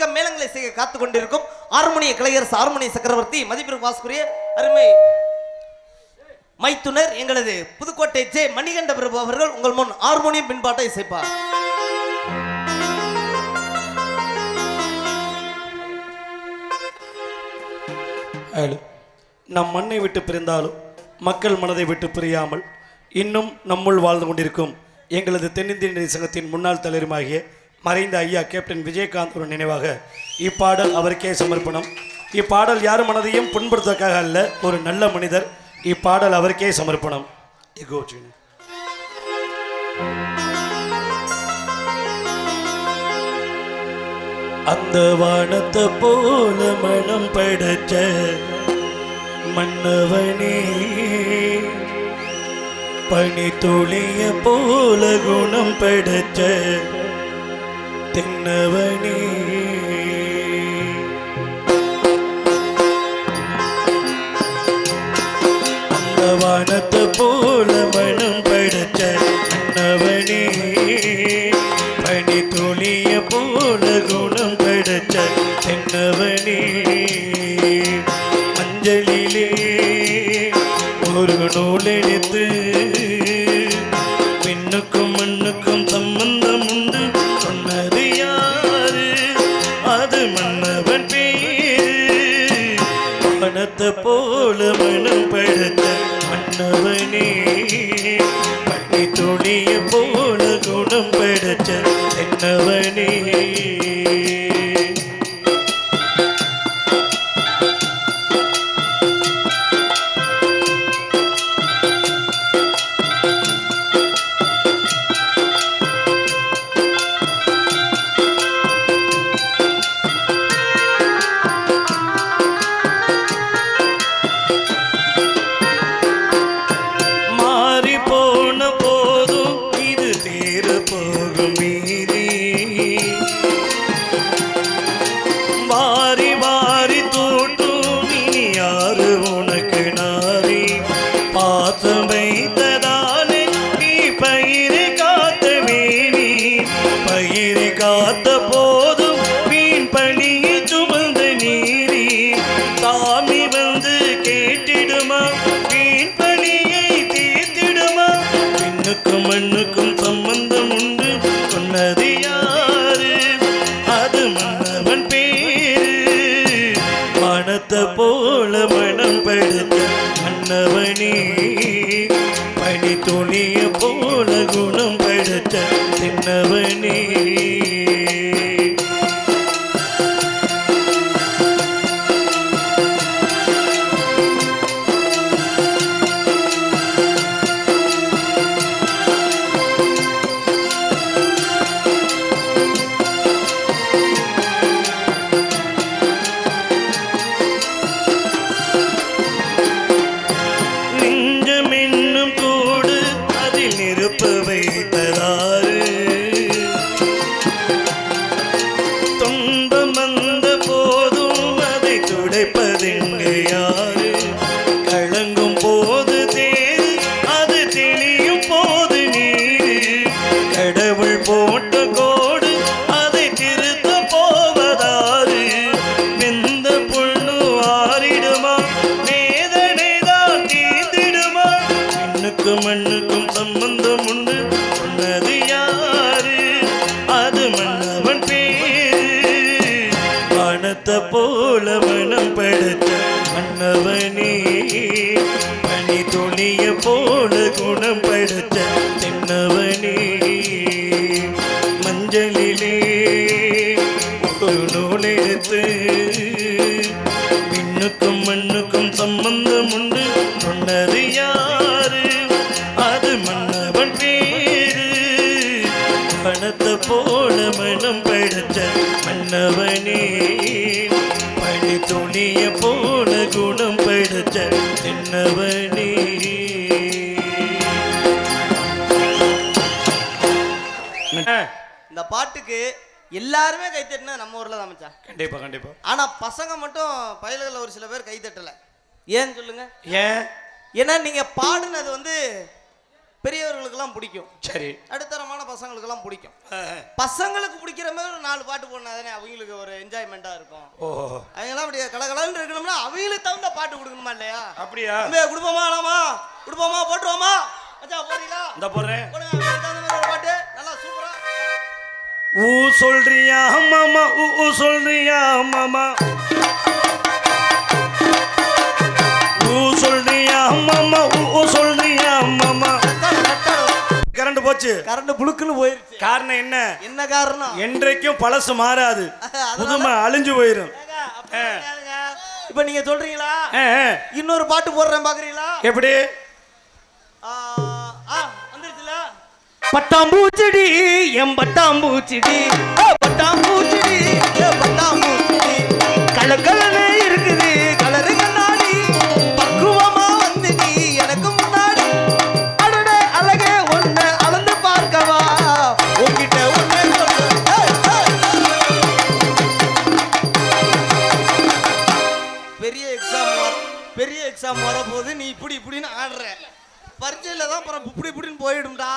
பக்கம் மேளங்களை செய்ய காத்து கொண்டிருக்கும் ஹார்மோனிய கலைஞர் ஹார்மோனிய சக்கரவர்த்தி மதிப்பிற்கு வாஸ்குரிய அருமை மைத்துனர் எங்களது புதுக்கோட்டை ஜே மணிகண்ட பிரபு அவர்கள் உங்கள் முன் ஹார்மோனியம் பின்பாட்டை இசைப்பார். நம் மண்ணை விட்டு பிரிந்தாலும் மக்கள் மனதை விட்டு பிரியாமல் இன்னும் நம்முள் வாழ்ந்து கொண்டிருக்கும் எங்களது தென்னிந்திய சங்கத்தின் முன்னாள் தலைவருமாகிய மறைந்த ஐயா கேப்டன் விஜயகாந்த் ஒரு நினைவாக இப்பாடல் அவருக்கே சமர்ப்பணம். இப்பாடல் யார் மனதையும் புண்படுத்துவதற்காக அல்ல, ஒரு நல்ல மனிதர். இப்பாடல் அவருக்கே சமர்ப்பணம். அந்த வானத்தை போல மனம் படைச்ச மன்னவனே, பனி துளிய போல குணம் படைச்ச தென்னவனே, அந்த வானத்தை போல மனம் படைச்ச மன்னவனே, பனி துளிய போல குணம் படைச்ச தென்னவனே, மஞ்சளிலே ஒரு நூல் எடுத்து மின்னுக்கும் மண்ணுக்கும் சம்பந்தம் உண்டு சொன்னது யாரு? அது மன்னவன் பேரு. மனத்தை போல மனம் படைத்த மன்னவனே, பனி துளிய போல குணம் படைச்ச தென்னவனே. மண்ணுக்கும் சம்பந்தம் உண்டு சொன்னது யாரு? அது மன்னவன் பேரு. வானத்தை போல மனம் படைத்த மன்னவனே, பனி துளிய போல குணம் படைத்த தென்னவனே. மண்ணுக்கும் சம்பந்தம் உண்டு சொன்னது யாரு? அது மன்னவன் பேரு. வானத்தை போல மனம் படைத்த மன்னவனே, பனி துளிய போல குணம் படைத்த தென்னவனே, மஞ்சளிலே ஒரு நூல் எடுத்து மின்னுக்கும் மண்ணுக்கும் சம்பந்தம் உண்டு சொன்னது யாரு? அது மன்னவன் பேரு. பணத்தை போல மனம் படைச்ச மன்னவனே, பனி துளிய போல குணம் படைச்ச தென்னவனே. இந்த பாட்டுக்கு எல்லாருமே கை தட்டினா நம்ம ஊர்ல தான் மச்சான். கண்டிப்பா கண்டிப்பா. ஆனா பசங்க மட்டும் பயல்கள் ஒரு சில பேர் கை தட்டல. ஏன்னு சொல்லுங்க. ஏன்? ஏன்னா நீங்க பாடுனது வந்து பெரியவர்களுக்கெல்லாம் பிடிக்கும். சரி. நடுத்தரமான பசங்களுக்கெல்லாம் பிடிக்கும். பசங்களுக்கு பிடிக்கிற மாதிரி ஒரு 4 பாட்டு போடணும், தானே அவங்களுக்கு ஒரு என்ஜாய்மெண்ட்டாக இருக்கும். ஓஹோ. அவங்கெல்லாம் அப்படி கலகலன்னு இருக்கணும்னா அவங்களுக்கு தகுந்த பாட்டு கொடுக்கணுமா இல்லையா? அப்படியா? கொடுப்போமா ஆனாமா கொடுப்போமா போட்டுருவோமா? அச்சா போறீங்களா? இந்த போடுறேன். ஒரு பாட்டு நல்லா சூப்பரா. ஊ சொல்றியா மாமா, ஊ சொல்றியா மாமா, ஊ சொல்றியா மாமா, ஊ சொல்றியா மாமா. கரண்ட் போச்சு. கரண்ட் புழுக்குன்னு போயிருச்சு. காரணம் என்ன? என்ன காரணம்? என்றைக்கும் பழசு மாறாது, புதுமை அழிஞ்சு போயிரும். இப்ப நீங்க சொல்றீங்களா? இன்னொரு பாட்டு போடுறேன் பாக்குறீங்களா? எப்படி? வந்துருச்சுல. பட்டாம்பூச்செடி எம் பட்டாம்பூச்செடி, பட்டாம்பூச்செடி பட்டாம்பூச்செடி, கலக்கலனே இருக்குது கலரு கண்ணாடி, பக்குவமா வந்து நீ எனக்கு முன்னாடி, அடடே அழகே ஒன்ன அளந்து பார்க்கவா, உன்கிட்ட ஒன்ன பெரிய எக்ஸாம் வரப்போது நீ இப்படி இப்படின்னு ஆடுற. பரீட்சையில தான் அப்புறம் இப்படின்னு போயிடும்டா.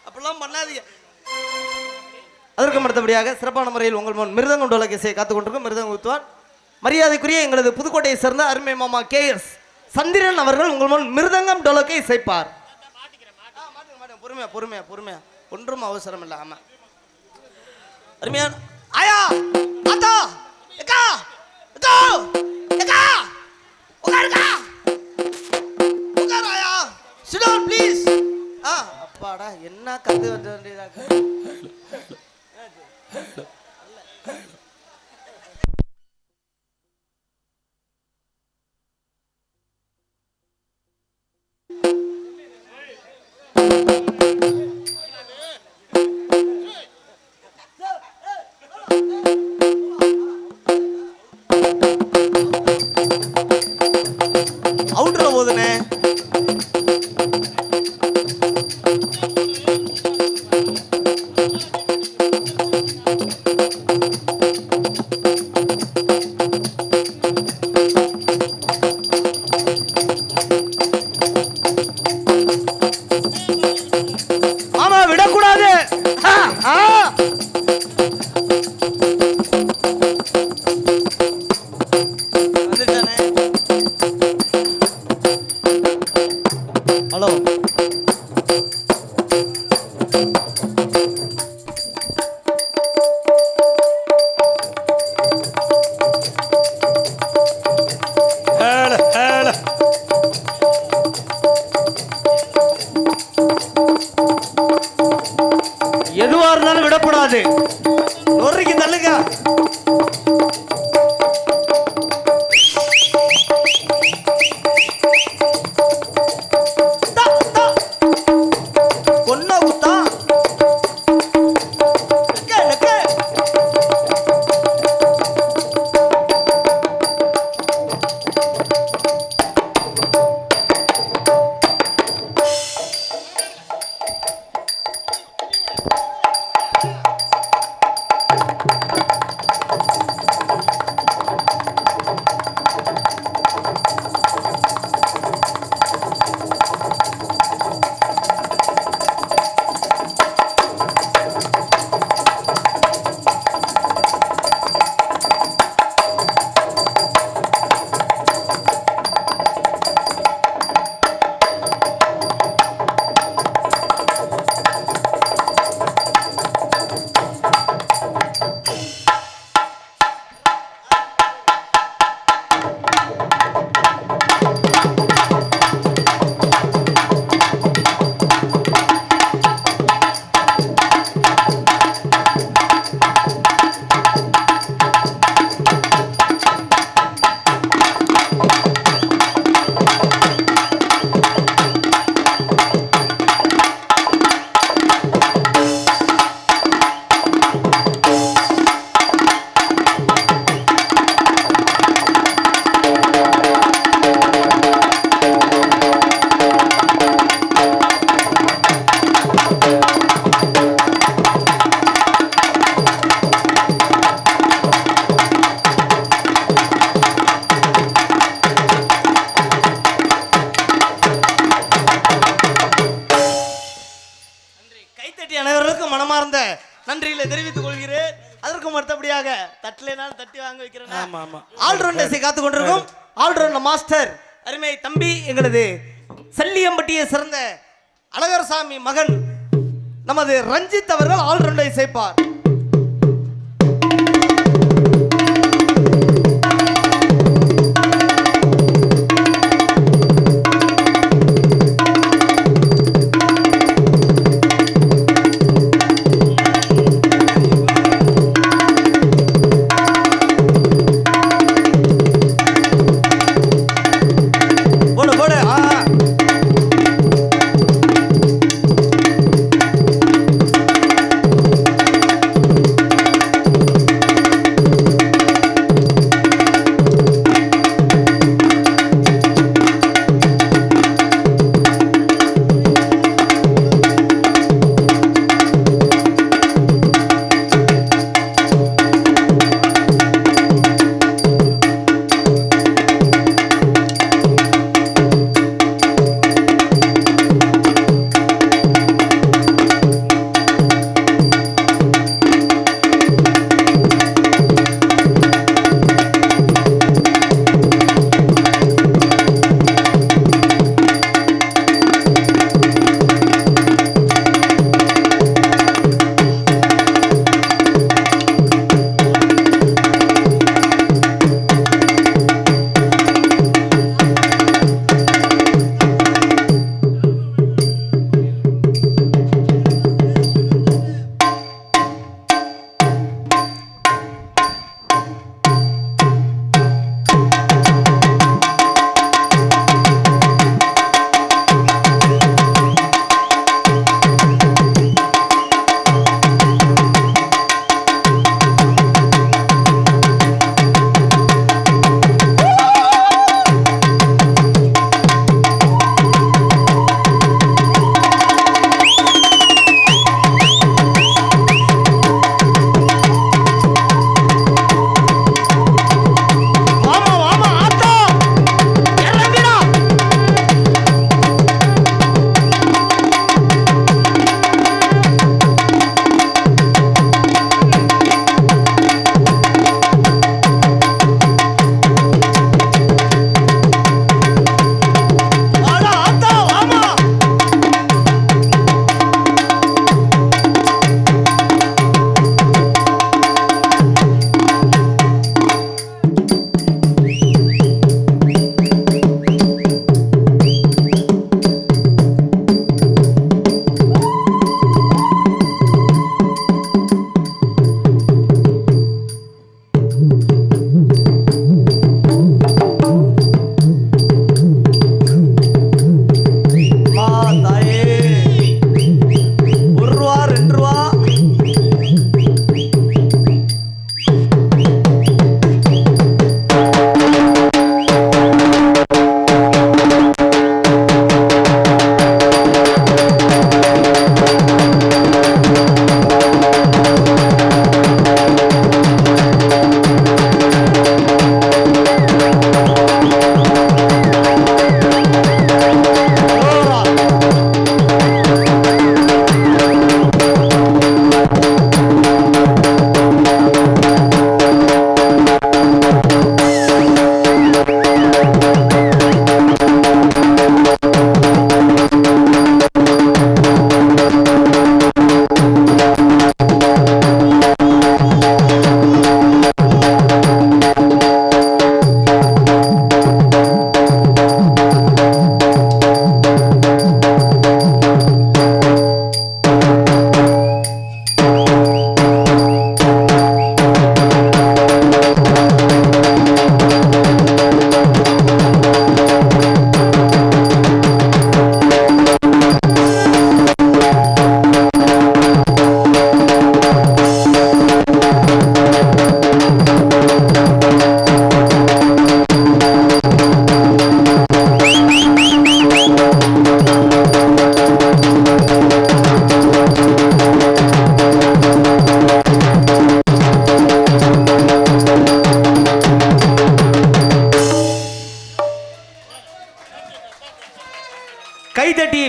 அப்படிலாம் பண்ணாதீங்க. அதற்கு அடுத்தபடியாக சிறப்பான முறையில் உங்கள் முன் மிருதங்கம் டோலகேசை காத்துக் கொண்டிருக்கும் மிருதங்க வித்வான் மரியாதைக்குரிய எங்களது புதுக்கோட்டையை சேர்ந்த அருமை மாமா KS சந்திரன் அவர்கள் உங்கள் முன் மிருதங்கம் டோலகை இசைப்பார். பொறுமையா பொறுமையா பொறுமையா, ஒன்றும் அவசரம் இல்லை. ஆமா அருமையான ஆயா ஆத்தா எக்கா எக்கா எக்கா உட்காருக்கா உட்காரு ஆயா, sit down please. அப்பாடா என்ன கத்து வர வேண்டியதாக. அவுட்ல போதுனே. மாமா விடக்கூடாது. முறையாக தட்டலைனாலும் தட்டி வாங்க வைக்கிறேன். ஆமா ஆமா. ஆல்ரவுண்டர்ஸை காத்து கொண்டிருக்கும் ஆல்ரவுண்டர் மாஸ்டர் அருமை தம்பி எங்களது சல்லியம்பட்டியை சிறந்த அழகர்சாமி மகன் நமது ரஞ்சித் அவர்கள் ஆல்ரவுண்டரை சேர்ப்பார்.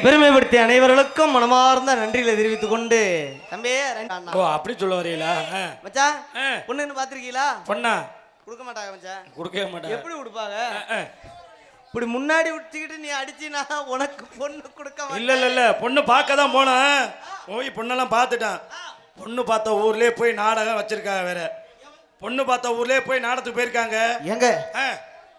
பெருமைப்படுத்திய அனைவர்களுக்கும் மனமார்ந்த நன்றிகளை தெரிவித்துக் கொண்டு தம்பி ஓ அப்படி சொல்ல வரீங்களா மச்சான் பொண்ணுன்னு பாத்திருக்கீங்களா? பொண்ணா கொடுக்க மாட்டாங்க மச்சான். கொடுக்கவே மாட்டாங்க. எப்படி கொடுப்பாங்க? இப்படி முன்னாடி விட்டுக்கிட்டு நீ அடிச்சினா உனக்கு பொண்ணு கொடுக்க மாட்டாங்க. இல்ல பொண்ணு பார்க்க தான் போனேன். போய் பொண்ணெல்லாம் பார்த்துட்டான். பொண்ணு பார்த்த ஊர்லயே போய் நாடகம் வச்சிருக்காங்க. வேற பொண்ணு பார்த்த ஊர்லயே போய் நாடகத்துக்கு போயிருக்காங்க. எங்க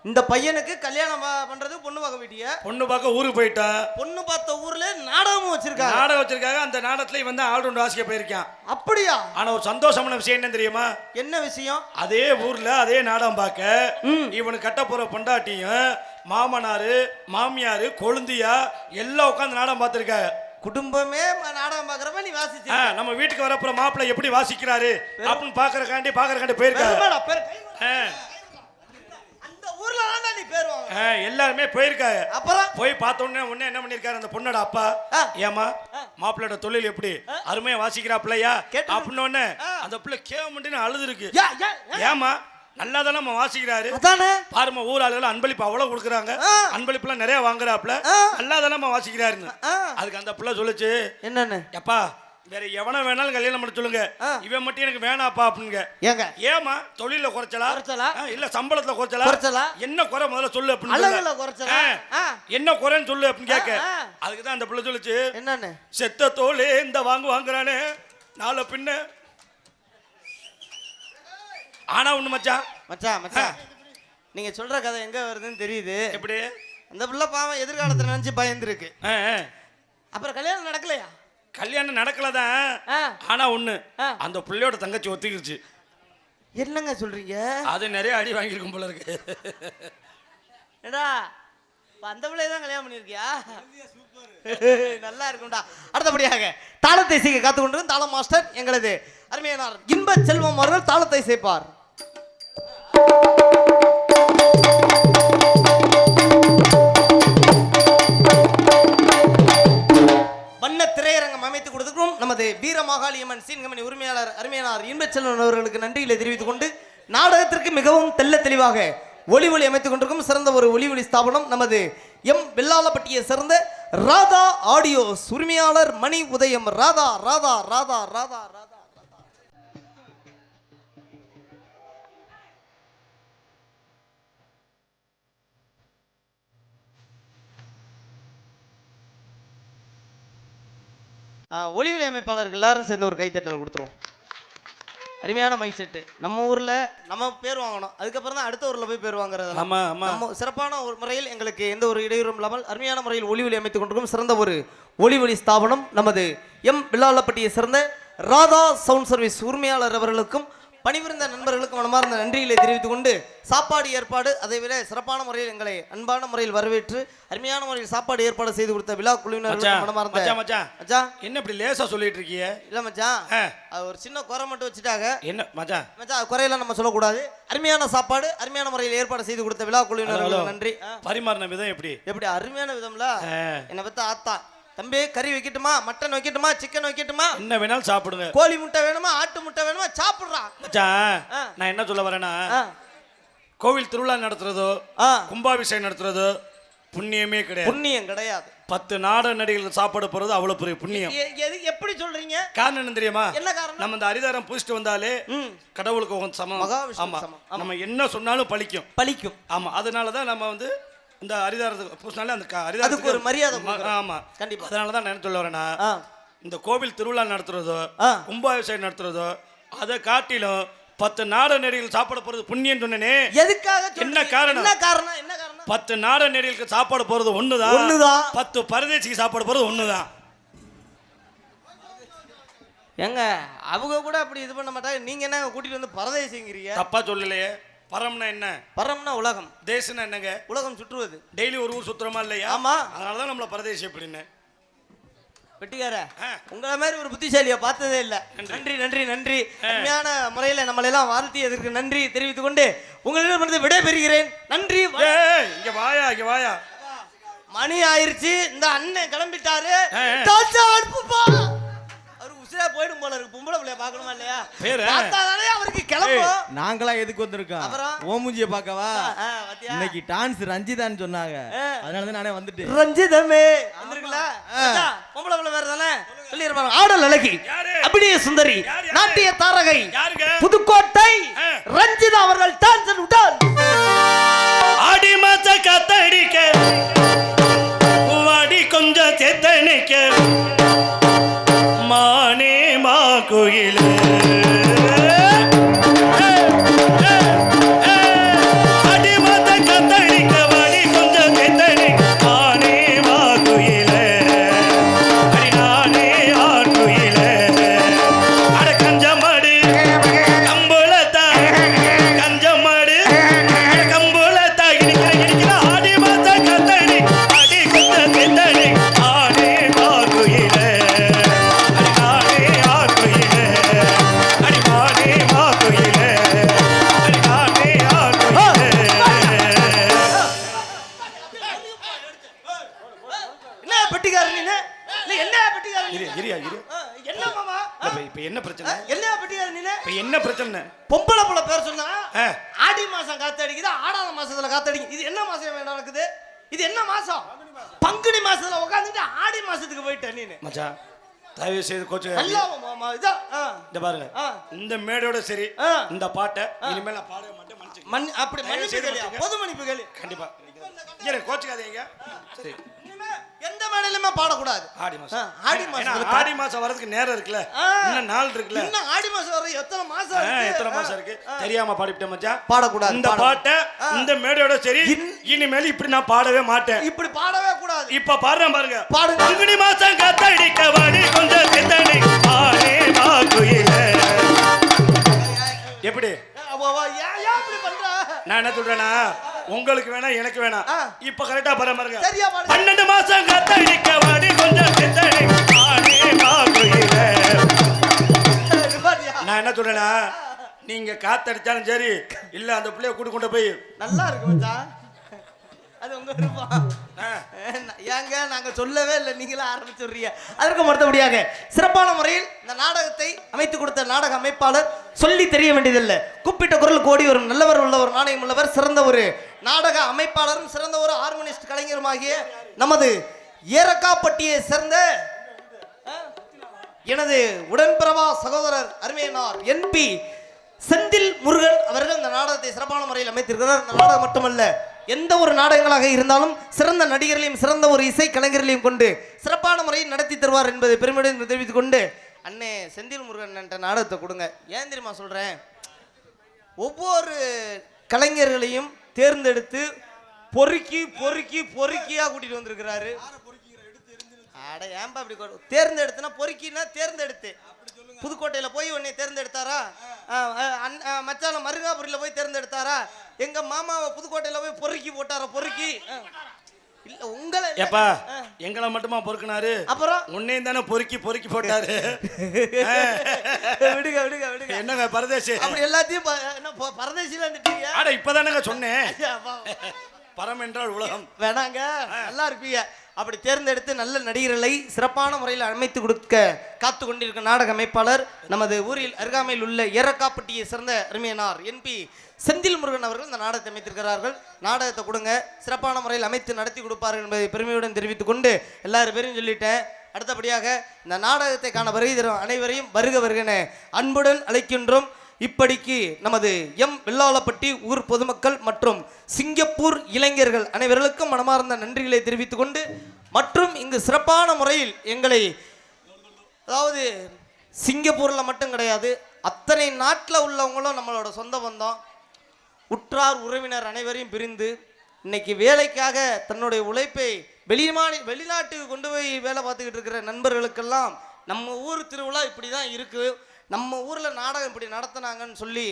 இந்த பையனுக்கு கல்யாணம் பண்றது பொண்ணு பார்க்க போயிட்டியா? பொண்ணு பார்க்க ஊருக்கு போயிட்டான். பொண்ணு பார்த்த ஊர்ல நாடகமும் வச்சிருக்காங்க. நாடகம் வச்சிருக்காங்க. அந்த நாடகத்துல வந்து ஆல்ரவுண்ட் வாசிக்க போயிருக்கான். அப்படியா? ஆனா ஒரு சந்தோஷமான விஷயம் என்ன தெரியுமா? என்ன விஷயம்? அதே ஊர்ல அதே நாடகம் பார்க்க இவனுக்கு கட்ட போற பொண்டாட்டியும் மாமனாரு மாமியாரு கொழுந்தியா எல்லாம் உட்காந்து நாடகம் பார்த்திருக்காங்க. குடும்பமே நாடகம் பாக்குறப்ப நீ வாசிச்சு நம்ம வீட்டுக்கு வரப்புற மாப்பிள்ளை எப்படி வாசிக்கிறாரு அப்படின்னு பாக்குறக்காண்டி போயிருக்காங்க. ஊர்ல நீ பேருவாங்க எல்லாருமே போயிருக்காங்க. அப்புறம் போய் பார்த்த உடனே என்ன பண்ணிருக்காரு அந்த பொண்ணோட அப்பா, ஏமா மாப்பிள்ளோட தொழில் எப்படி அருமையா வாசிக்கிறாப்லையா அப்படின்னு அந்த பிள்ளை கேவமண்டின்னு அழுது இருக்கு. ஏமா நல்லா தானே வாசிக்கிறாரு பாருமா, ஊர் ஆளுகள் அன்பளிப்பு அவ்வளவு கொடுக்குறாங்க, அன்பளிப்பு எல்லாம் நிறைய வாங்குறாப்ல, நல்லா தானே வாசிக்கிறாருன்னு. அதுக்கு அந்த பிள்ளை சொல்லுச்சு, என்னன்னு எப்பா வேற எவனை வேணாலும் கல்யாணம் பண்ண சொல்லுங்க, இவன் மட்டும் எனக்கு வேணாப்பா அப்படிங்க. ஏமா தொழில குறைச்சலா இல்ல சம்பளத்துல குறைச்சலா என்ன குறை முதல்ல சொல்லு அப்படின்னு, என்ன குறைன்னு சொல்லு அப்படின்னு கேட்க. அதுக்குதான் அந்த பிள்ளை சொல்லுச்சு, என்னன்னு செத்த தோலே இந்த வாங்குறானே நாளை பின்ன. ஆனா ஒண்ணு மச்சான் நீங்க சொல்ற கதை எங்க வருதுன்னு தெரியுது. எப்படி? அந்த பிள்ளை பாவம் எதிர்காலத்துல நினைச்சு பயந்துருக்கு. அப்புறம் கல்யாணம் நடக்கலையா? கல்யாணம் நடக்கலதான். ஆனா ஒண்ணு, அந்த பிள்ளையோட தங்கச்சி ஒத்துக்கிடுச்சு. என்னங்க சொல்றீங்க? அது நிறைய அடி வாங்கியிருக்கும் போல இருக்கு. ஏடா அந்த பிள்ளைய தான் கல்யாணம் பண்ணிருக்கியா? நல்லா இருக்கும்டா. அடுத்தபடியாக தாளத்தை செய்ய காத்து கொண்டிருக்கும் தாளம் மாஸ்டர் எங்களது அருமையானார் இன்ப செல்வம் அவர்கள் தாளத்தை சேர்ப்பார். வண்ண திரையரங்கம் அமைத்துக் கொடுத்துக்கும் நமது வீரமாகாளியம்மன் சீன்கமணி உரிமையாளர் அருமையானார் இன்பச்செல்வன் அவர்களுக்கு நன்றிகளை தெரிவித்துக் கொண்டு நாடகத்திற்கு மிகவும் தெல்ல தெளிவாக ஒளி அமைத்துக் கொண்டிருக்கும் சிறந்த ஒரு ஒளி ஸ்தாபனம் நமது எம் வெள்ளாளப்பட்டியை சேர்ந்த ராதா ஆடியோ உரிமையாளர் மணி உதயம். ராதா ராதா ராதா ராதா ராதா ஒளி அமைப்பாளர்கள் எல்லாரும் சேர்ந்து ஒரு கைத்தட்டல் கொடுத்துருவோம். அருமையான மைக் செட்டு. நம்ம ஊர்ல நம்ம பேர் வாங்கணும், அதுக்கப்புறம் தான் அடுத்த ஊர்ல போய் பேர் வாங்குறது. நம்ம சிறப்பான ஒரு முறையில் எங்களுக்கு எந்த ஒரு இடையூறும் இல்லாமல் அருமையான முறையில் ஒளி அமைத்துக் கொண்டிருக்கும் சிறந்த ஒரு ஒளி ஸ்தாபனம் நமது எம் வெள்ளாளப்பட்டியை சேர்ந்த ராதா சவுண்ட் சர்வீஸ் உரிமையாளர் அவர்களுக்கும் பணிபுரிந்த நண்பர்களுக்கும் மனமார்ந்த நன்றிகளை தெரிவித்துக் கொண்டு சாப்பாடு ஏற்பாடு அதை விட சிறப்பான முறையில் எங்களை அன்பான முறையில் வரவேற்று அருமையான முறையில் சாப்பாடு ஏற்பாடு செய்து கொடுத்த விழா குழுவினர்களுக்கு மனமார்ந்த என்ன இப்படி லேசா சொல்லிட்டு இருக்கீங்க? இல்ல மச்சான், அது ஒரு சின்ன குறை மட்டும் வச்சுட்டாங்க. என்ன மச்சான் குறையெல்லாம் நம்ம சொல்லக்கூடாது. அருமையான சாப்பாடு அருமையான முறையில் ஏற்பாடு செய்து கொடுத்த விழா குழுவினர்களுக்கு நன்றி. பரிமாறின விதம் எப்படி அருமையான விதம்ல என்னை பத்தி ஆத்தா தம்பி கறி வைக்கட்டுமா, மட்டன் வைக்கட்டுமா, சிக்கன் வைக்கட்டுமா, என்ன வேணாலும் சாப்பிடுங்க, கோழி முட்டை வேணுமா, ஆட்டு முட்டை வேணுமா, சாப்பிடுறா. நான் என்ன சொல்ல வரேன்னா, கோவில் திருவிழா நடத்துறதோ கும்பாபிஷேகம் நடத்துறதோ புண்ணியமே கிடையாது. புண்ணியம் கிடையாது. 10 நாடக நடிகர்கள் சாப்பாடு போறது அவ்வளவு பெரிய புண்ணியம். எப்படி சொல்றீங்க? காரணம் என்ன தெரியுமா? என்ன காரணம்? நம்ம இந்த அரிதாரம் பூசிட்டு வந்தாலே கடவுளுக்கு சமம். ஆமா, நம்ம என்ன சொன்னாலும் பலிக்கும். ஆமா, அதனாலதான் நம்ம வந்து இந்த அரிதாரத்துக்கு பூசினாலே அந்த அதுக்கு ஒரு மரியாதை. ஆமா கண்டிப்பா. அதனாலதான் நான் என்ன சொல்ல வரேன்னா, இந்த கோவில் திருவிழா நடத்துறதோ கும்பாபிஷேகம் நடத்துறதோ அதை காட்டிலும் 10 நாடக நடிகர்கள் சாப்பாடு போறது புண்ணியம் சொன்னே. எதுக்காக? என்ன காரணம்? 10 நாடக நடிகர்களுக்கு சாப்பாடு போறது ஒண்ணுதான். 10 பரதேசிக்கு சாப்பாடு போறது ஒண்ணுதான். எங்க அவங்க கூட அப்படி இது பண்ண மாட்டாங்க, நீங்க என்ன கூட்டிட்டு வந்து பரதேசிங்கிறீங்க? தப்பா சொல்லலையே. பரம்னா என்ன? பரம்னா உலகம். தேசம்னா என்னங்க? உலகம் சுற்றுவது. டெய்லி ஒரு ஊர் சுத்துறமா இல்லையா? ஆமா. அதனாலதான் நம்மள பரதேசி அப்படின்னு. வெட்டிக்கார உங்களை மாதிரி ஒரு புத்திசாலியா பார்த்ததே இல்ல. நன்றி நன்றி நன்றி. உண்மையான முறையில நம்மளை எல்லாம் வாழ்த்தியதற்கு நன்றி தெரிவித்துக் கொண்டு உங்களிடம் விடை பெறுகிறேன். நன்றி. இங்க வாயா. மணி ஆயிருச்சு, இந்த அண்ணன் கிளம்பிட்டாரு. அவர் உசிரா போயிடும் போல இருக்கு. பொம்பளை பிள்ளைய பார்க்கணுமா இல்லையா? பேரு? பார்த்தாதானே அவருக்கு கிளம்பும். நாங்களாம் எதுக்கு வந்திருக்கோம்? அப்புறம்? ஓமுஞ்சிய பார்க்கவா? பாத்தியா? இன்னைக்கு டான்ஸ் ரஞ்சிதான்னு சொன்னாங்க. அதனால தான் நானே வந்துட்டேன். ரஞ்சிதமே வந்திருக்கல. பொம்பளை பிள்ளை வேற தானே சொல்லிருப்பாங்க. ஆடல் அழகி, அபிநய சுந்தரி, நாட்டிய தாரகை, புதுக்கோட்டை ரஞ்சிதா அவர்கள் டான்ஸ் உடன் ஆடி மாச காத்தடிக்க வாடி கொஞ்சம் செத்தனைக்க மானே மா கோயில் ஆடி மாச காத்தடிக்க வாடி கொஞ்சம் செத்தனை மானே மா கோயில் நானே ஆண் கோயில் அட கஞ்சமாடு கம்பளத்தா கஞ்சமாடு கம்பளத்தா இடிக்கிற ஆடி மாச காத்தடி ஆடி கொஞ்ச செத்தனை ஆனே மா கோயில் நானே ஆண் கோயில் அடி மானே மா கோயில் அடி நானே ஆண் கோயில் என்ன பெட்டிக்காரன் நீ? இல்ல என்ன பெட்டிக்காரன் நீ? இரியா என்ன மாமா? இப்ப என்ன பிரச்சனை? என்ன பெட்டிக்காரன் நீ? இப்ப என்ன பிரச்சனை? பொம்பளை புள்ள பேர் சொன்னா ஆ. ஆடி மாசம் காத்தடிக்குது, ஆடாத மாசத்துல காத்தடிக்குது. இது என்ன மாசம் வேண்டாம் நடக்குது? இது என்ன மாசம்? பங்குனி மாசத்துல உட்காந்துட்டு ஆடி மாசத்துக்கு போயிட்ட நீனு. மச்சான் தயவு செய்து கோச்சு நல்லா மாமா இதா இந்த பாருங்க இந்த மேடோட சரி ஆ. இந்த பாட்டை இனிமேல் நான் பாடவே மாட்டேன் மன்னிச்சுக்க. மண் அப்படி மன்னிப்பு செய்து கேளியா? மன்னிச்சுக்க. பொது மன்னிப்பு கேளு. கண்டிப்பா ஏன் கோச்சுக்காதீங்க. சரி இனிமே எந்த மேடையிலுமே பாடக்கூடாது. ஆடி மாசம் ஆடி ஏன்னா, மாசம் ஆடி மாசம் வரதுக்கு நேரம் இருக்குல்ல, இன்னும் நாள் இருக்குல்ல, இன்னும் ஆடி மாசம் வர எத்தனை மாசம் இருக்கு? எத்தனை மாசம் இருக்கு தெரியாம பாடிவிட்டேன் மச்சான். பாடக்கூடாது. இந்த பாட்டை இந்த மேடோட சரி இனிமேல் இப்படி நான் பாடவே மாட்டேன். இப்படி பாடவே கூடாது. இப்ப பாடுறேன் பாருங்க. பாடுங்க. பங்குனி மாசம் காத்தடிக்க வாடி கொஞ்சம் சித்தனை ஆனே மா கோயில. எப்படி ஏன் இப்படி பண்ற? நான் என்ன சொல்றேன்னா உங்களுக்கு வேணா எனக்கு வேணாம். இப்ப கரெக்டா பாருங்க. சரியா பாடுங்க. 12 மாசம் காத்தடிக்க வாடி கொஞ்சம் சித்தனை ஆனே மா கோயில. நான் என்ன சொல்றேன்னா நீங்க காத்தடிச்சாலும் சரி இல்ல அந்த பிள்ளைய கூட்டு கொண்டு போய் நல்லா இருக்கு மச்சான். அது உங்க விருப்பம். ஏங்க நாங்க சொல்லவே இல்லை, நீங்களே ஆரம்பிச்சுடுறீங்க. அதற்கு மறுத்தபடியாக சிறப்பான முறையில் இந்த நாடகத்தை அமைத்து கொடுத்த நாடக அமைப்பாளர் சொல்லி தெரிய வேண்டியதில்லை. கூப்பிட்ட குரல் கோடி வரும் நல்லவர் உள்ளவர் நாணயம் உள்ளவர் சிறந்த ஒரு நாடக அமைப்பாளரும் சிறந்த ஒரு ஹார்மோனிஸ்ட் கலைஞருமாகிய நமது ஏரக்காப்பட்டியை சேர்ந்த எனது உடன்பிறவா சகோதரர் அருமையனார் என்பி செந்தில் முருகன் அவர்கள் இந்த நாடகத்தை சிறப்பான முறையில் அமைத்திருக்கிறார். இந்த நாடகம் மட்டுமல்ல, எந்த ஒரு நாடகங்களாக இருந்தாலும் சிறந்த நடிகர்களையும் சிறந்த ஒரு இசை கலைஞர்களையும் கொண்டு சிறப்பான முறையில் நடத்தி தருவார் என்பதை பெருமையுடன் தெரிவித்துக் கொண்டு அண்ணே செந்தில் முருகன் என்ற நாடகத்தை கொடுங்க. ஏன் தெரியுமா சொல்றேன்? ஒவ்வொரு கலைஞர்களையும் தேர்ந்தெடுத்து பொறுக்கி பொறுக்கி பொறுக்கியா கூட்டிட்டு வந்திருக்கிறாரு. அட ஏன்பா அப்படி தேர்ந்தெடுத்துனா பொறுக்கினா தேர்ந்தெடுத்து புதுக்கோட்டையில போய் உன்னை தேர்ந்தெடுத்தாரா? மச்சான மருகாபுரியில போய் தேர்ந்தெடுத்தாரா? எங்க மாமாவை புதுக்கோட்டையில போய் பொறுக்கி போட்டாரா? பொறுக்கி இல்ல உங்களை ஏப்பா எங்களை மட்டுமா பொறுக்கினாரு? அப்புறம் உன்னையும் தானே பொறுக்கி பொறுக்கி போட்டாரு. விடுங்க விடுங்க விடுங்க. என்னங்க பரதேசி அப்படி எல்லாத்தையும் பரதேசில வந்துட்டீங்க. அட இப்பதானங்க சொன்னேன் பரம் என்றால் உலகம் வேணாங்க, நல்லா இருப்பீங்க. அப்படி தேர்ந்தெடுத்து நல்ல நடிகர்களை சிறப்பான முறையில் அமைத்து கொடுக்க காத்து கொண்டிருக்க நாடக அமைப்பாளர் நமது ஊரில் அருகாமையில் உள்ள ஏரக்காப்பட்டியை சேர்ந்த அருமையனார் என்பி செந்தில் முருகன் அவர்கள் இந்த நாடகத்தை அமைத்திருக்கிறார்கள். நாடகத்தை கொடுங்க, சிறப்பான முறையில் அமைத்து நடத்தி கொடுப்பார்கள் என்பதை பெருமையுடன் தெரிவித்துக் கொண்டு எல்லாரும் பேரையும் சொல்லிட்டேன். அடுத்தபடியாக இந்த நாடகத்தை காண வருகை தரும் அனைவரையும் வருக வருகன அன்புடன் அழைக்கின்றோம். இப்படிக்கு நமது வெள்ளாளப்பட்டி ஊர் பொதுமக்கள் மற்றும் சிங்கப்பூர் இளைஞர்கள் அனைவர்களுக்கும் மனமார்ந்த நன்றிகளை தெரிவித்துக் கொண்டு மற்றும் இங்கு சிறப்பான முறையில் எங்களை, அதாவது சிங்கப்பூரில் மட்டும் கிடையாது, அத்தனை நாட்டில் உள்ளவங்களும் நம்மளோட சொந்த பந்தம் உற்றார் உறவினர் அனைவரையும் பிரிந்து இன்னைக்கு வேலைக்காக தன்னுடைய உழைப்பை வெளிநாட்டுக்கு கொண்டு போய் வேலை பார்த்துக்கிட்டு இருக்கிற நண்பர்களுக்கெல்லாம் நம்ம ஊர் திருவிழா இப்படி தான் இருக்குது, நம்ம ஊரில் நாடகம் இப்படி நடத்தினாங்கன்னு சொல்லி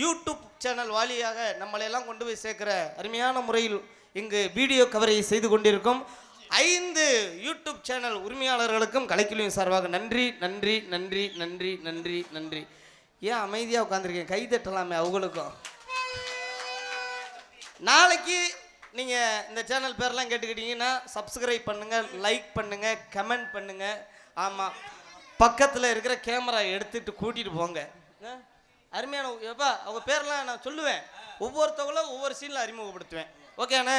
யூடியூப் சேனல் வாலியாக நம்மளையெல்லாம் கொண்டு போய் சேர்க்குற அருமையான முறையில் இங்கு வீடியோ கவரை செய்து கொண்டிருக்கும் 5 யூடியூப் சேனல் உரிமையாளர்களுக்கும் கலைக்குழுவின் சார்பாக நன்றி நன்றி நன்றி நன்றி நன்றி நன்றி. ஏன் அமைதியாக உட்காந்துருக்கேன்? கை தட்டலாமே அவங்களுக்கும். நாளைக்கு நீங்கள் இந்த சேனல் பேர்லாம் கேட்டுக்கிட்டீங்கன்னா சப்ஸ்கிரைப் பண்ணுங்கள், லைக் பண்ணுங்கள், கமெண்ட் பண்ணுங்கள். ஆமாம், பக்கத்தில் இருக்கிற கேமரா எடுத்துட்டு கூட்டிட்டு போங்க. அருமையான எப்பா அவங்க பேரெல்லாம் நான் சொல்லுவேன். ஒவ்வொருத்தவங்களும் ஒவ்வொரு சீனில் அறிமுகப்படுத்துவேன். ஓகே அண்ணே,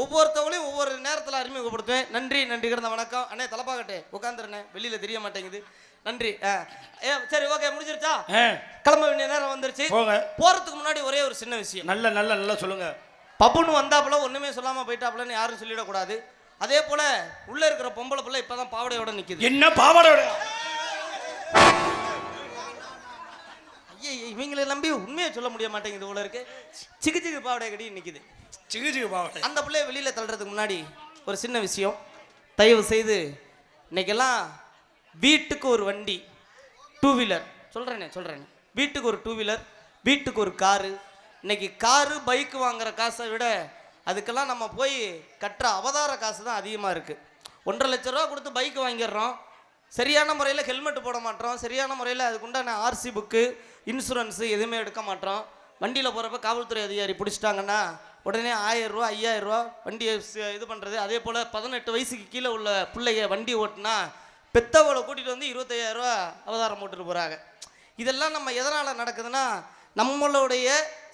ஒவ்வொருத்தவங்களையும் ஒவ்வொரு நேரத்தில் அறிமுகப்படுத்துவேன். நன்றி நன்றி கிடந்த வணக்கம் அண்ணே. தலப்பாக்கட்டே உட்காந்துருண்ணே, வெளியில் தெரிய மாட்டேங்குது. நன்றி. சரி ஓகே, முடிஞ்சிருச்சா? கிளம்ப வேண்டிய நேரம் வந்துருச்சு. போகிறதுக்கு முன்னாடி ஒரே ஒரு சின்ன விஷயம். நல்லா சொல்லுங்க. பப்புன்னு வந்தாப்புல ஒன்றுமே சொல்லாமல் போயிட்டாப்புலன்னு யாரும் சொல்லிடக்கூடாது. அதே போல உள்ள இருக்கிற பொம்பளை பிள்ளை இப்பதான் பாவடையோட நிக்குது. என்ன பாவடையோட? ஐயே, இவங்களை நம்பி உண்மையை சொல்ல முடிய மாட்டேங்குது போல இருக்கு. சிக்கு பாவடை கட்டி நிக்குது. சிக்கு பாவடை. அந்த பிள்ளைய வெளியில தள்ளுறதுக்கு முன்னாடி ஒரு சின்ன விஷயம். தயவு செய்து இன்னைக்கெல்லாம் வீட்டுக்கு ஒரு வண்டி, 2 வீலர் சொல்றேனே, வீட்டுக்கு ஒரு 2 வீலர், வீட்டுக்கு ஒரு காரு. இன்னைக்கு காரு பைக் வாங்குற காசை விட அதுக்கெல்லாம் நம்ம போய் கட்டுற அவதார காசு தான் அதிகமாக இருக்குது. 1.5 லட்ச ரூபா கொடுத்து பைக் வாங்கிடுறோம், சரியான முறையில் ஹெல்மெட் போட மாட்டோம், சரியான முறையில் அதுக்குண்டான ஆர்சி புக்கு, இன்சூரன்ஸு எதுவுமே எடுக்க மாட்டோம். வண்டியில் போகிறப்ப காவல்துறை அதிகாரி பிடிச்சிட்டாங்கன்னா உடனே 1000 ரூபா 5000 ரூபா வண்டியை இது பண்ணுறது. அதே போல் 18 வயசுக்கு கீழே உள்ள பிள்ளைய வண்டி ஓட்டுனா பெத்தவளை கூட்டிகிட்டு வந்து 25000 ரூபா அவதாரம் போட்டுட்டு போகிறாங்க. இதெல்லாம் நம்ம எதனால் நடக்குதுன்னா நம்மளுடைய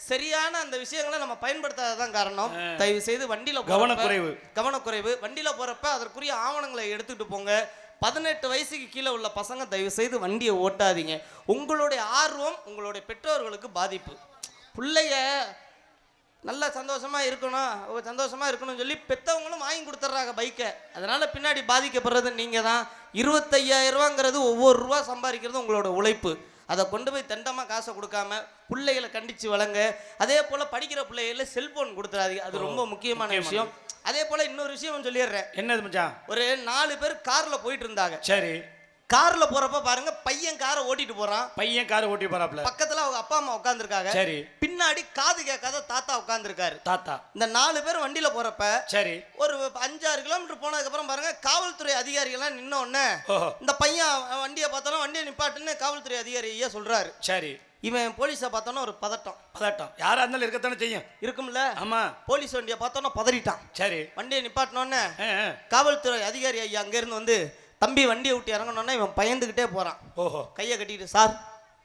சரியான அந்த விஷயங்களை நம்ம பயன்படுத்தாததான் காரணம். தயவு செய்து வண்டியில் கவனக்குறைவு. வண்டியில் போகிறப்ப அதற்குரிய ஆவணங்களை எடுத்துக்கிட்டு போங்க. 18 வயசுக்கு கீழே உள்ள பசங்க தயவு செய்து வண்டியை ஓட்டாதீங்க. உங்களுடைய ஆர்வம் உங்களுடைய பெற்றோர்களுக்கு பாதிப்பு. பிள்ளைய நல்லா சந்தோஷமாக இருக்கணும்னு சொல்லி பெற்றவங்களும் வாங்கி கொடுத்துட்றாங்க பைக்கை. அதனால் பின்னாடி பாதிக்கப்படுறது நீங்கள் தான். 25000 ரூபாங்கிறது ஒவ்வொரு ரூபா சம்பாதிக்கிறது உங்களோட உழைப்பு. அதை கொண்டு போய் தண்டமாக காசை கொடுக்காம பிள்ளைகளை கண்டித்து வளங்க. அதே போல் படிக்கிற பிள்ளைகள செல்ஃபோன் கொடுத்துறாதீங்க, அது ரொம்ப முக்கியமான விஷயம். அதே போல் இன்னொரு விஷயம் சொல்லிடுறேன். என்னது மச்சான்? ஒரு 4 பேர் காரில் போயிட்டு இருந்தாங்க. சரி. கார்ல போறப்ப பாருங்க, பையன் காரை ஓட்டிட்டு போறான். போறாப்ல. பக்கத்துல அவங்க அப்பா அம்மா உட்கார்ந்துருக்காங்க. சரி. பின்னாடி காது கேட்காத தாத்தா உட்கார்ந்துருக்காரு. தாத்தா. இந்த 4 பேர் வண்டியில போறப்ப சரி ஒரு 5-6 கிலோமீட்டர் போனதுக்கு அப்புறம் பாருங்க, காவல்துறை அதிகாரிகள்லாம் நின்ன உடனே இந்த பையன் வண்டியை பார்த்தாலும் வண்டியை நிப்பாட்டுன்னு காவல்துறை அதிகாரி ஐயா சொல்றாரு. சரி. இவன் போலீஸை பார்த்தோன்னா ஒரு பதட்டம். யாரா இருந்தாலும் இருக்கத்தானே செய்யும். இருக்கும்ல. ஆமா. போலீஸ் வண்டியை பார்த்தோன்னா பதறிட்டான். சரி. வண்டியை நிப்பாட்டினோடனே காவல்துறை அதிகாரி ஐயா அங்க இருந்து வந்து, தம்பி வண்டியை விட்டு இறங்கணுன்னா இவன் பயந்துக்கிட்டே போகிறான். கையை கட்டிட்டு, சார்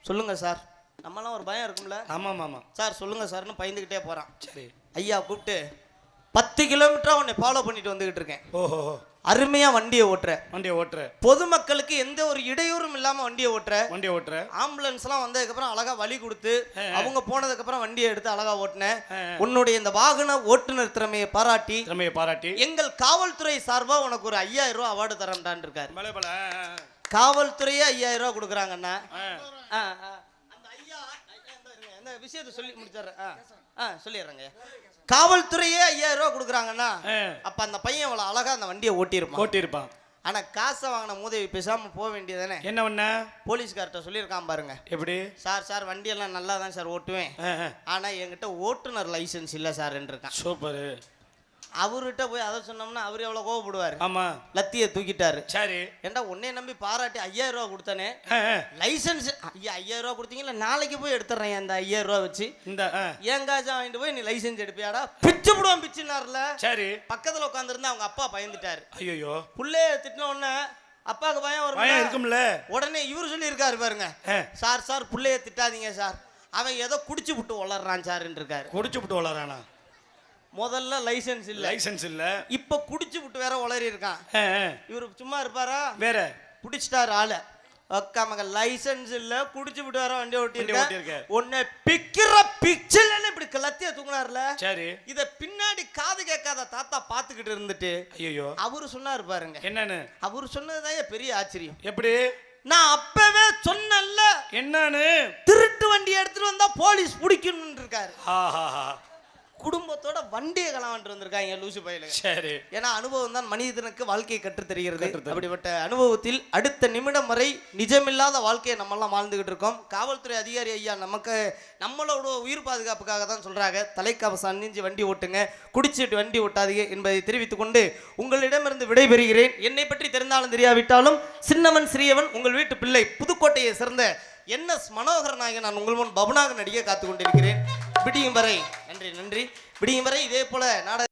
சொல்லுங்கள் சார். நம்மளாம் ஒரு பயம் இருக்கும்ல. ஆமாம். சார் சொல்லுங்கள் சார்னு பயந்துக்கிட்டே போகிறான். சரி. ஐயா கூப்பிட்டு 10 கிலோமீட்டராக உன்னை ஃபாலோ பண்ணிட்டு வந்துக்கிட்டு இருக்கேன். அருமையாக வண்டியை ஓட்டுற. பொதுமக்களுக்கு எந்த ஒரு இடையூறும் இல்லாமல் வண்டியை ஓட்டுற. ஆம்புலன்ஸ்லாம் வந்ததுக்கப்புறம் அழகாக வழி கொடுத்து அவங்க போனதுக்கப்புறம் வண்டியை எடுத்து அழகாக ஓட்டினேன். உன்னுடைய இந்த வாகன ஓட்டுநர் திறமையை பாராட்டி எங்கள் காவல்துறை சார்பாக உனக்கு ஒரு 5000 ரூபா அவார்டு தரம்டான் இருக்காரு. காவல்துறையே 5000 ரூபா கொடுக்குறாங்கண்ணா. அந்த ஐயா இந்த விஷயத்தை சொல்லி முடிச்சிடுறேன். சொல்லிடுறேங்க. காவல்துறையே 5000 ரூபா கொடுக்குறாங்கன்னா அப்ப அந்த பையன் அவ்வளவு அழகா அந்த வண்டியை ஓட்டியிருப்பான். ஆனா காசை வாங்கின மூதேவி பேசாம போக வேண்டியதானே. என்ன பண்ண? போலீஸ்கார்ட்ட சொல்லியிருக்கான் பாருங்க. எப்படி? சார் வண்டியெல்லாம் நல்லா தான் சார் ஓட்டுவேன், ஆனா என்கிட்ட ஓட்டுநர் லைசன்ஸ் இல்ல சார் இருக்கான். சூப்பர். அவர்கிட்ட போய் அதை சொன்னோம்னா அவர் எவ்வளவு கோவப்படுவாரு. ஆமா. லத்தியை தூக்கிட்டாரு. சரி. ஏண்டா உன்னை நம்பி பாராட்டி 5000 ரூபா கொடுத்தானே, லைசன்ஸ் 5000 ரூபா கொடுத்தீங்களா, நாளைக்கு போய் எடுத்துறேன் அந்த 5000 ரூபா வச்சு. இந்த ஏன் காசா வாங்கிட்டு போய் நீ லைசன்ஸ் எடுப்பியாடா, பிச்சு விடுவான் பிச்சுனார்ல. சரி. பக்கத்துல உட்காந்துருந்தா அவங்க அப்பா பயந்துட்டாரு. ஐயோ. புள்ளைய திட்டின உடனே அப்பாவுக்கு பயம் இருக்கும்ல. உடனே இவரு சொல்லி இருக்காரு பாருங்க, சார் புள்ளைய திட்டாதீங்க சார், அவன் ஏதோ குடிச்சு விட்டு வளர்றான் சார் இருக்காரு. குடிச்சு விட்டு வளரானா? முதல்ல லைசன்ஸ் இல்ல, இப்ப குடிச்சு விட்டு வேற உளறி இருக்கான். இவரு சும்மா இருப்பாரா? வேற பிடிச்சிட்டாரு ஆளு. அக்காமங்க லைசன்ஸ் இல்ல, குடிச்சு விட்டு வேற வண்டி ஓட்டிருக்க. உன்னை பிக்கிற பிக்சர்ல இப்படி லத்திய தூக்குனார்ல. சரி. இத பின்னாடி காது கேட்காத தாத்தா பாத்துக்கிட்டு இருந்துட்டு ஐயோ அவரு சொன்னாரு பாருங்க. என்னன்னு? அவரு சொன்னதுதான் பெரிய ஆச்சரியம். எப்படி? நான் அப்பவே சொன்னேன்ல. என்னன்னு? திருட்டு வண்டி எடுத்துட்டு வந்தா போலீஸ் பிடிக்கணும்னு இருக்காரு. குடும்பத்தோட வண்டியை கலவாண்டு வந்திருக்காங்க லூசு பையல. சரி. ஏன்னா அனுபவம் தான் மனிதனுக்கு வாழ்க்கையை கற்றுத் தருகிறது. அப்படிப்பட்ட அனுபவத்தில் அடுத்த நிமிடம் வரை நிஜமில்லாத வாழ்க்கையை நம்மெல்லாம் வாழ்ந்துகிட்டு இருக்கோம். காவல்துறை அதிகாரி ஐயா நம்மளோட உயிர் பாதுகாப்புக்காக தான் சொல்றாங்க, தலைக்கவசம் அணிஞ்சு வண்டி ஓட்டுங்க, குடிச்சிட்டு வண்டி ஓட்டாதீங்க என்பதை தெரிவித்துக் கொண்டு உங்களிடமிருந்து விடைபெறுகிறேன். என்னை பற்றி தெரிந்தாலும் தெரியாவிட்டாலும் சின்னவன் சிறியவன் உங்கள் வீட்டு பிள்ளை, புதுக்கோட்டையை சேர்ந்த NS மனோகர் நாயகன் நான் உங்கள் முன் பபுனாக நடிக்க காத்துக் கொண்டிருக்கிறேன். விடியும் வரை நன்றி. விடியும் வரை இதே போல நாடக